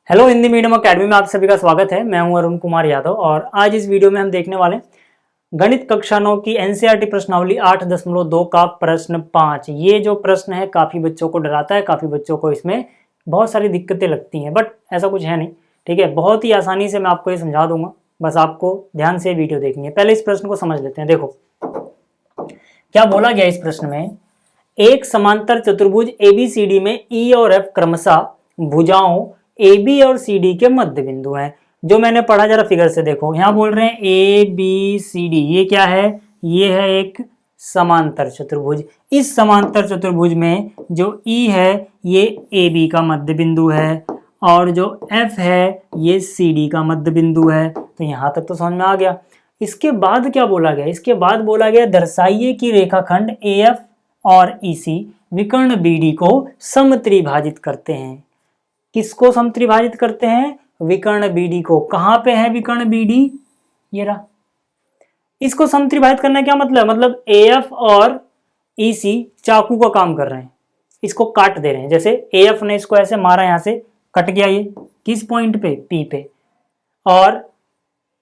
Hello Hindi medium academy में आप सभी का स्वागत है। मैं हूं अरुण कुमार यादव और आज इस वीडियो में हम देखने वाले गणित कक्षा 9 की एनसीईआरटी प्रश्नावली 8.2 का प्रश्न 5। ये जो प्रश्न है काफ़ी बच्चों को डराता है, काफ़ी बच्चों को इसमें बहुत सारी दिक्कतें लगती हैं, बट ऐसा कुछ है नहीं। ठीक है, बहुत ही आसानी से मैं आपको ये समझा दूंगा, बस आपको ध्यान से वीडियो देखनी है। पहले इस प्रश्न को समझ लेते हैं। देखो क्या बोला गया इस प्रश्न में, एक समांतर चतुर्भुज एबीसीडी में ई और एफ क्रमशः भुजाओं ए बी और सी डी के मध्य बिंदु हैं। जो मैंने पढ़ा जरा फिगर से देखो, यहाँ बोल रहे हैं ए बी सी डी, ये क्या है? ये है एक समांतर चतुर्भुज। इस समांतर चतुर्भुज में जो ई है ये ए बी का मध्य बिंदु है और जो एफ है ये सी डी का मध्य बिंदु है। तो यहाँ तक तो समझ में आ गया। इसके बाद क्या बोला गया? इसके बाद बोला गया दर्शाइए कि रेखाखंड ए एफ और ई सी विकर्ण बी डी को समत्रिभाजित करते हैं। किसको समत्रिभाजित करते हैं? विकर्ण बीडी को। कहां पे है विकर्ण बीडी? ये रहा। इसको समत्रिभाजित करना क्या मतलब एएफ और ईसी चाकू का काम कर रहे हैं, इसको काट दे रहे हैं। जैसे एएफ ने इसको ऐसे मारा, यहां से कट गया, ये किस पॉइंट पे? पी पे। और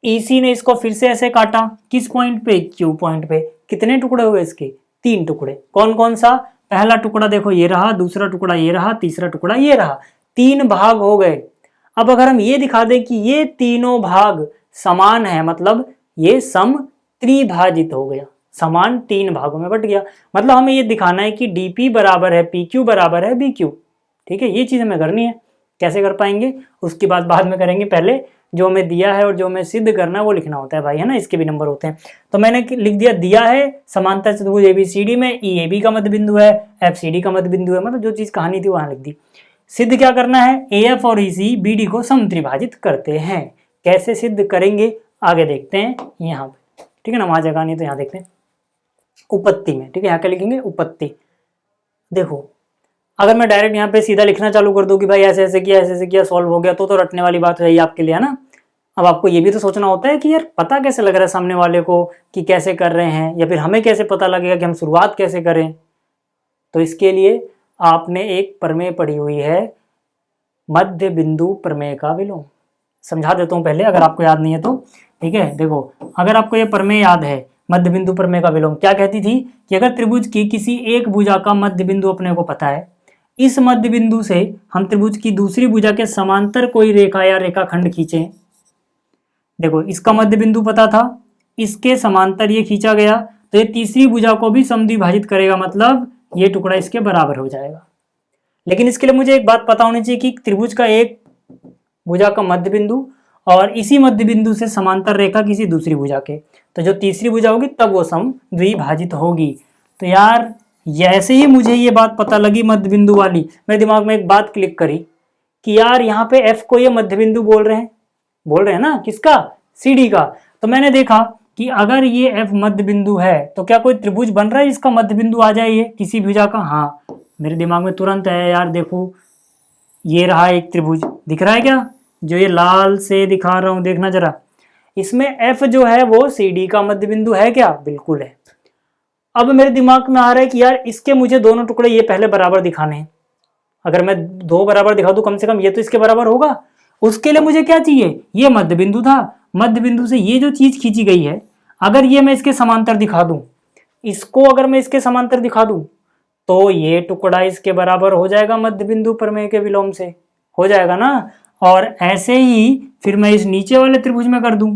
ईसी ने इसको फिर से ऐसे काटा, किस पॉइंट पे? क्यू पॉइंट पे। कितने टुकड़े हुए इसके? 3 टुकड़े। कौन कौन सा? पहला टुकड़ा देखो ये रहा, दूसरा टुकड़ा ये रहा, तीसरा टुकड़ा ये रहा। 3 भाग हो गए। अब अगर हम ये दिखा दें कि ये तीनों भाग समान है, मतलब ये समत्रिभाजित हो गया, समान 3 भागों में बट गया। मतलब हमें ये दिखाना है कि डीपी बराबर है पी क्यू बराबर है बी क्यू। ठीक है, ये चीज हमें करनी है। कैसे कर पाएंगे उसकी बात बाद में करेंगे, पहले जो हमें दिया है और जो हमें सिद्ध करना है वो लिखना होता है भाई, है ना। इसके भी नंबर होते हैं। तो मैंने लिख दिया है समांतर चतुर्भुज एबीसीडी में ई ए बी का मध्य बिंदु है, एफ सी डी का मध्य बिंदु है, मतलब जो चीज कहानी थी वहां लिख दी। सिद्ध क्या करना है? एएफ और ईसी बीडी को समत्रिभाजित करते हैं। कैसे सिद्ध करेंगे आगे देखते हैं यहाँ पे। ठीक है ना, वहां जगह नहीं तो यहाँ देखते हैं उपत्ति में। ठीक है, यहाँ क्या लिखेंगे? उपत्ति। देखो अगर मैं डायरेक्ट यहाँ पे सीधा लिखना चालू कर दूं कि भाई ऐसे ऐसे किया, ऐसे ऐसे किया, सॉल्व हो गया, तो रटने वाली बात रही आपके लिए, है ना। अब आपको ये भी तो सोचना होता है कि यार पता कैसे लग रहा है सामने वाले को कि कैसे कर रहे हैं, या फिर हमें कैसे पता लगेगा कि हम शुरुआत कैसे करें। तो इसके लिए आपने एक प्रमेय पढ़ी हुई है, मध्य बिंदु प्रमेय का विलोम। समझा देता हूं पहले, अगर आपको याद नहीं है तो। ठीक है, देखो अगर आपको ये प्रमेय याद है, मध्य बिंदु प्रमेय का विलोम क्या कहती थी कि अगर त्रिभुज की किसी एक भुजा का मध्य बिंदु अपने को पता है, इस मध्य बिंदु से हम त्रिभुज की दूसरी भुजा के समांतर कोई रेखा या रेखाखंड खींचे। देखो इसका मध्य बिंदु पता था, इसके समांतर ये खींचा गया, तो ये तीसरी भुजा को भी समद्विभाजित करेगा, मतलब ये टुकड़ा इसके बराबर हो जाएगा। लेकिन इसके लिए मुझे एक बात पता होनी चाहिए कि त्रिभुज का एक भुजा का मध्य बिंदु और इसी मध्य बिंदु से समांतर रेखा किसी दूसरी भुजा के, तो जो तीसरी भुजा होगी तब वो समद्विभाजित होगी। तो यार जैसे ही मुझे ये बात पता लगी मध्य बिंदु वाली, मेरे दिमाग में एक बात क्लिक करी कि यार यहाँ पे एफ को ये मध्य बिंदु बोल रहे हैं ना, किसका? सी डी का। तो मैंने देखा कि अगर ये एफ मध्य बिंदु है तो क्या कोई त्रिभुज बन रहा है जिसका मध्य बिंदु आ जाए ये किसी भुजा का? हाँ, मेरे दिमाग में तुरंत है यार, देखो ये रहा एक त्रिभुज, दिख रहा है क्या? जो ये लाल से दिखा रहा हूं, देखना जरा, इसमें एफ जो है वो सी डी का मध्य बिंदु है क्या? बिल्कुल है। अब मेरे दिमाग में आ रहा है कि यार इसके मुझे दोनों टुकड़े ये पहले बराबर दिखाने हैं। अगर मैं 2 बराबर दिखा दूं, कम से कम ये तो इसके बराबर होगा। उसके लिए मुझे क्या चाहिए? ये मध्य बिंदु था, मध्य बिंदु से ये जो चीज खींची गई है, अगर ये मैं इसके समांतर दिखा दूं, इसको अगर मैं इसके समांतर दिखा दूं, तो ये टुकड़ा इसके बराबर हो जाएगा, मध्य बिंदु प्रमेय के विलोम से हो जाएगा ना। और ऐसे ही फिर मैं इस नीचे वाले त्रिभुज में कर दूं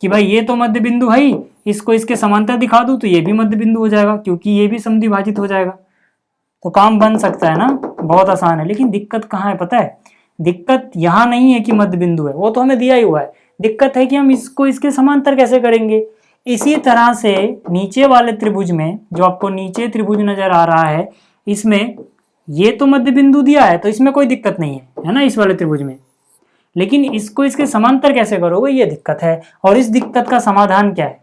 कि भाई ये तो मध्य बिंदु है ही, इसको इसके समांतर दिखा दूं तो ये भी मध्य बिंदु हो जाएगा, क्योंकि ये भी समद्विभाजित हो जाएगा। तो काम बन सकता है ना, बहुत आसान है। लेकिन दिक्कत कहाँ है पता है? दिक्कत यहाँ नहीं है कि मध्य बिंदु है, वो तो हमें दिया ही हुआ है। दिक्कत है कि हम इसको इसके समांतर कैसे करेंगे। इसी तरह से नीचे वाले त्रिभुज में, जो आपको नीचे त्रिभुज नजर आ रहा है, इसमें ये तो मध्य बिंदु दिया है तो इसमें कोई दिक्कत नहीं है ना, इस वाले त्रिभुज में। लेकिन इसको इसके समांतर कैसे करोगे, ये दिक्कत है। और इस दिक्कत का समाधान क्या है?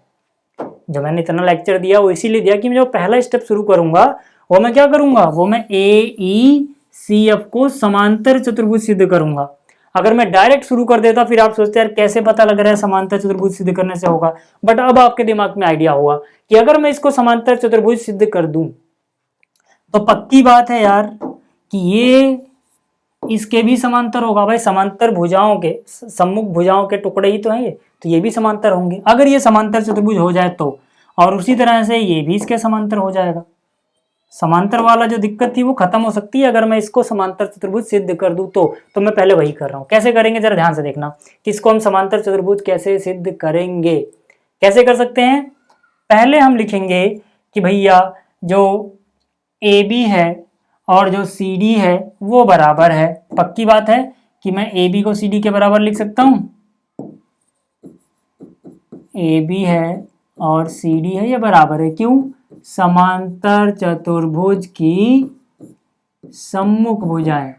जो मैंने इतना लेक्चर दिया वो इसीलिए दिया कि मैं जो पहला स्टेप शुरू करूंगा वो मैं क्या करूंगा, वो मैं ए ई सी एफ को समांतर चतुर्भुज सिद्ध करूंगा। अगर मैं डायरेक्ट शुरू कर देता फिर आप सोचते यार कैसे पता लग रहा है समांतर चतुर्भुज सिद्ध करने से होगा। बट अब आपके दिमाग में आइडिया होगा कि अगर मैं इसको समांतर चतुर्भुज सिद्ध कर दूं तो पक्की बात है यार कि ये इसके भी समांतर होगा। भाई समांतर भुजाओं के, सम्मुख भुजाओं के टुकड़े ही तो हैं ये, तो ये भी समांतर होंगे अगर ये समांतर चतुर्भुज हो जाए तो। और उसी तरह से ये भी इसके समांतर हो जाएगा। समांतर वाला जो दिक्कत थी वो खत्म हो सकती है अगर मैं इसको समांतर चतुर्भुज सिद्ध कर दूं तो मैं पहले वही कर रहा हूं। कैसे करेंगे जरा ध्यान से देखना कि इसको हम समांतर चतुर्भुज कैसे सिद्ध करेंगे। कैसे कर सकते हैं, पहले हम लिखेंगे कि भैया जो AB है और जो CD है वो बराबर है। पक्की बात है कि मैं AB को CD के बराबर लिख सकता हूं। AB है और CD है, ये बराबर है। क्यों? समांतर चतुर्भुज की सम्मुख भुजाएं।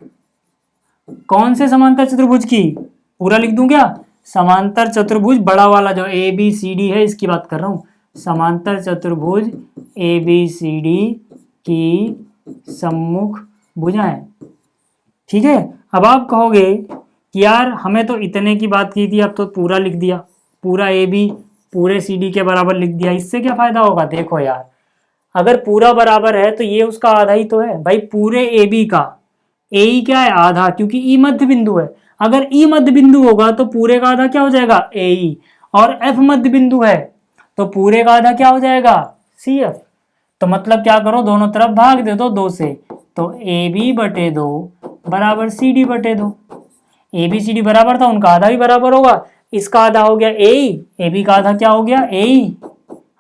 कौन से समांतर चतुर्भुज की? पूरा लिख दूं क्या? समांतर चतुर्भुज बड़ा वाला जो ABCD है इसकी बात कर रहा हूं। समांतर चतुर्भुज ABCD की सम्मुख भुजाएं। ठीक है। अब आप कहोगे कि यार हमें तो इतने की बात की थी, अब तो पूरा लिख दिया, पूरा AB पूरे CD के बराबर लिख दिया, इससे क्या फायदा होगा? देखो यार, अगर पूरा बराबर है तो ये उसका आधा ही तो है। भाई पूरे AB का AE क्या है? आधा, क्योंकि E मध्य बिंदु है। अगर E मध्य बिंदु होगा तो पूरे का आधा क्या हो जाएगा? AE। और F मध्य बिंदु है तो पूरे का आधा क्या हो जाएगा? CF। तो मतलब क्या करो, दोनों तरफ भाग दे दो 2 से, तो AB/2 बराबर CD/2। ABCD बराबर था, उनका आधा भी बराबर होगा। इसका आधा हो गया AE, AB का आधा क्या हो गया? AE,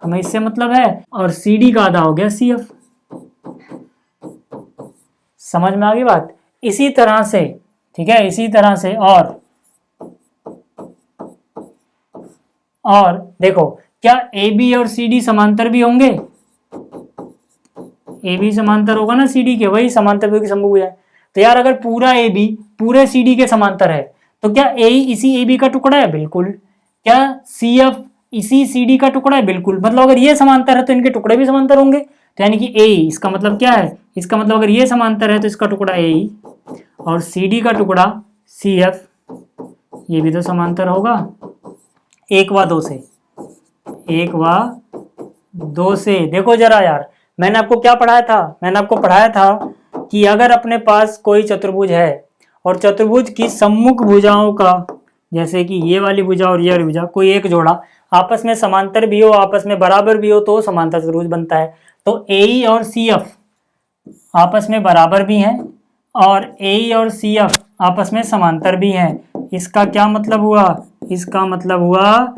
हमें इससे मतलब है, और CD का आधा हो गया CF। समझ में आ गई बात? इसी तरह से, ठीक है, इसी तरह से और देखो, क्या AB और CD समांतर भी होंगे? AB समांतर होगा ना CD के, वही समांतर की सम्मुख भुजाएं। तो यार अगर पूरा AB पूरे CD के समांतर है तो क्या AE इसी AB का टुकड़ा है? बिल्कुल। क्या CF इसी CD का टुकड़ा है? बिल्कुल। मतलब अगर ये समांतर है तो इनके टुकड़े भी समांतर होंगे। तो यानी कि AE, इसका मतलब क्या है? इसका मतलब अगर ये समांतर है तो इसका टुकड़ा AE और CD का टुकड़ा CF, ये भी तो समांतर होगा। 1 व 2 से, 1 व 2 से। देखो जरा यार, मैंने आपको क्या पढ़ाया था? मैंने आपको पढ़ाया था कि अगर अपने पास कोई चतुर्भुज है और चतुर्भुज की सम्मुख भुजाओं का, जैसे कि ये वाली भुजा और ये वाली भुजा, कोई एक जोड़ा आपस में समांतर भी हो, आपस में बराबर भी हो, तो समांतर चतुर्भुज बनता है। तो AE और CF आपस में बराबर भी हैं और AE और CF आपस में समांतर भी हैं। इसका क्या मतलब हुआ? इसका मतलब हुआ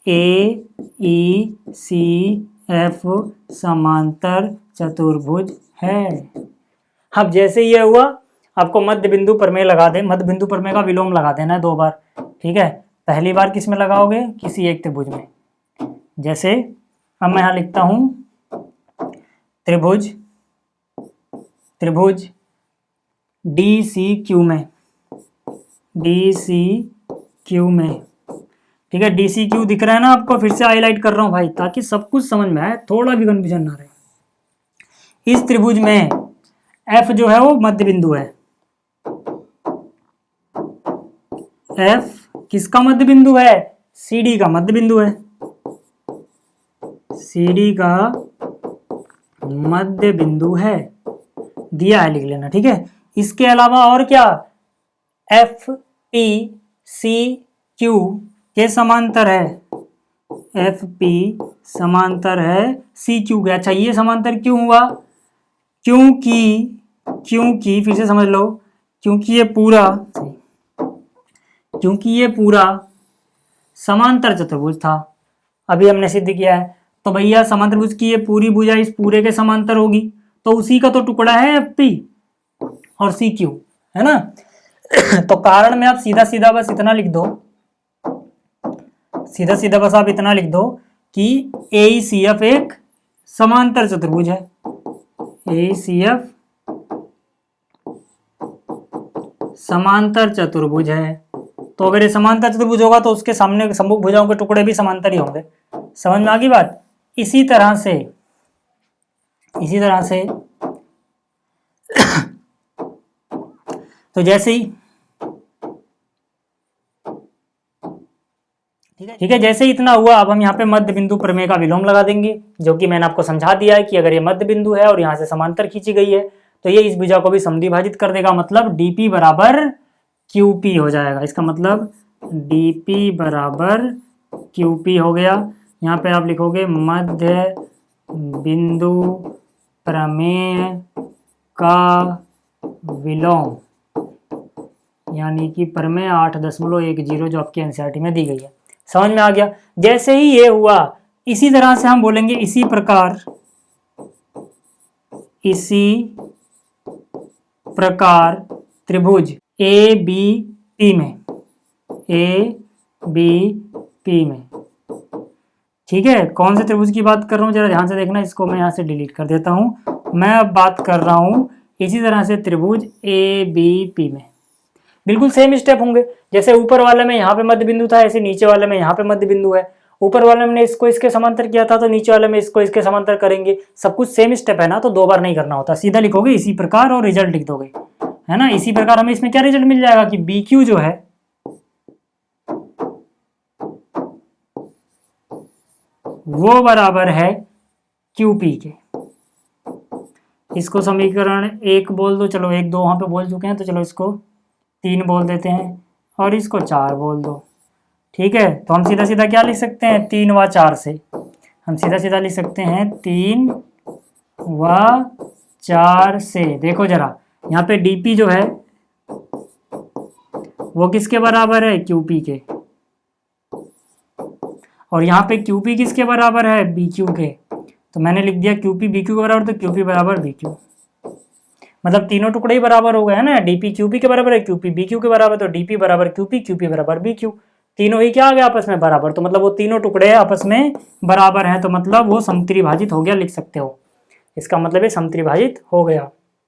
AECF समांतर चतुर्भुज है। अब जैसे ये हुआ, आपको मध्य बिंदु प्रमेय लगा दे, मध्य बिंदु प्रमेय का विलोम लगा देना है 2 बार। ठीक है, पहली बार किस में लगाओगे? किसी एक त्रिभुज में। जैसे अब मैं यहां लिखता हूं त्रिभुज DCQ में, DCQ में। ठीक है, DCQ दिख रहा है ना आपको? फिर से हाईलाइट कर रहा हूं भाई, ताकि सब कुछ समझ में आए, थोड़ा भी कंफ्यूजन ना रहे। इस त्रिभुज में F जो है वो मध्य बिंदु है। F किसका मध्य बिंदु है? CD का मध्य बिंदु है। CD का मध्य बिंदु है, दिया है, लिख लेना। ठीक है, इसके अलावा और क्या? FPCQ के समांतर है। FP समांतर है CQ के। अच्छा, ये समांतर क्यों हुआ? क्योंकि फिर से समझ लो, क्योंकि ये पूरा समांतर चतुर्भुज था। अभी हमने सिद्ध किया है। तो भैया समांतर त्रिभुज की ये पूरी भुजा इस पूरे के समांतर होगी, तो उसी का तो टुकड़ा है FP और CQ, है ना? तो कारण में आप सीधा सीधा बस इतना लिख दो, बस आप इतना लिख दो कि AECF एक समांतर चतुर्भुज है। AECF समांतर चतुर्भुज है। तो अगर ये समांतर चतुर्भुज होगा तो उसके सामने सम्मुख भुजाओं के टुकड़े भी समांतर ही होंगे। समझ में आ गई बात? इसी तरह से तो जैसे ही, ठीक है, जैसे ही इतना हुआ, अब हम यहाँ पे मध्य बिंदु प्रमेय का विलोम लगा देंगे, जो कि मैंने आपको समझा दिया है कि अगर ये मध्य बिंदु है और यहाँ से समांतर खींची गई है तो ये इस भुजा को भी समद्विभाजित कर देगा, मतलब डीपी बराबर क्यूपी हो जाएगा। इसका मतलब डीपी बराबर क्यूपी हो गया। यहाँ पे आप लिखोगे मध्य बिंदु प्रमेय का विलोम, यानी कि प्रमेय 8.10 जो आपके एनसीईआरटी में दी गई है। समझ में आ गया। जैसे ही ये हुआ, इसी तरह से हम बोलेंगे इसी प्रकार त्रिभुज ए बी पी में, ठीक है। कौन से त्रिभुज की बात कर रहा हूँ जरा ध्यान से देखना, इसको मैं यहाँ से डिलीट कर देता हूँ। मैं अब बात कर रहा हूँ इसी तरह से त्रिभुज ए बी पी में। बिल्कुल सेम स्टेप होंगे, जैसे ऊपर वाले में यहाँ पे मध्य बिंदु था, ऐसे नीचे वाले में यहाँ पे मध्य बिंदु है। ऊपर वाले में इसको इसके समांतर किया था, तो नीचे वाले में इसको इसके समांतर करेंगे। सब कुछ सेम स्टेप है ना, तो 2 बार नहीं करना होता, सीधा लिखोगे इसी प्रकार और रिजल्ट लिख दोगे, है ना। इसी प्रकार हमें इसमें क्या रिजल्ट मिल जाएगा कि बी क्यू जो है वो बराबर है क्यूपी के। इसको समीकरण 1 बोल दो, चलो 1 2 वहां पे बोल चुके हैं, तो चलो इसको 3 बोल देते हैं और इसको 4 बोल दो, ठीक है। तो हम सीधा सीधा क्या लिख सकते हैं, 3 व 4 से हम सीधा सीधा लिख सकते हैं 3 व 4 से। देखो जरा यहाँ पे डीपी जो है वो किसके बराबर है, क्यूपी के, और यहाँ पे क्यूपी किसके बराबर है, बीक्यू के। तो मैंने लिख दिया क्यूपी बीक्यू के बराबर, तो क्यूपी बराबर बीक्यू, मतलब तीनों टुकड़े ही बराबर हो गए हैं ना। डीपी क्यूपी के बराबर है, क्यूपी बीक्यू के बराबर, तो डीपी बराबर क्यूपी, क्यूपी बराबर बीक्यू, तीनों ही क्या आ गया आपस में बराबर। तो मतलब वो तीनों टुकड़े आपस में बराबर हैं, तो मतलब वो समत्रिभाजित हो गया, लिख सकते हो। इसका मतलब ये समत्रिभाजित हो गया।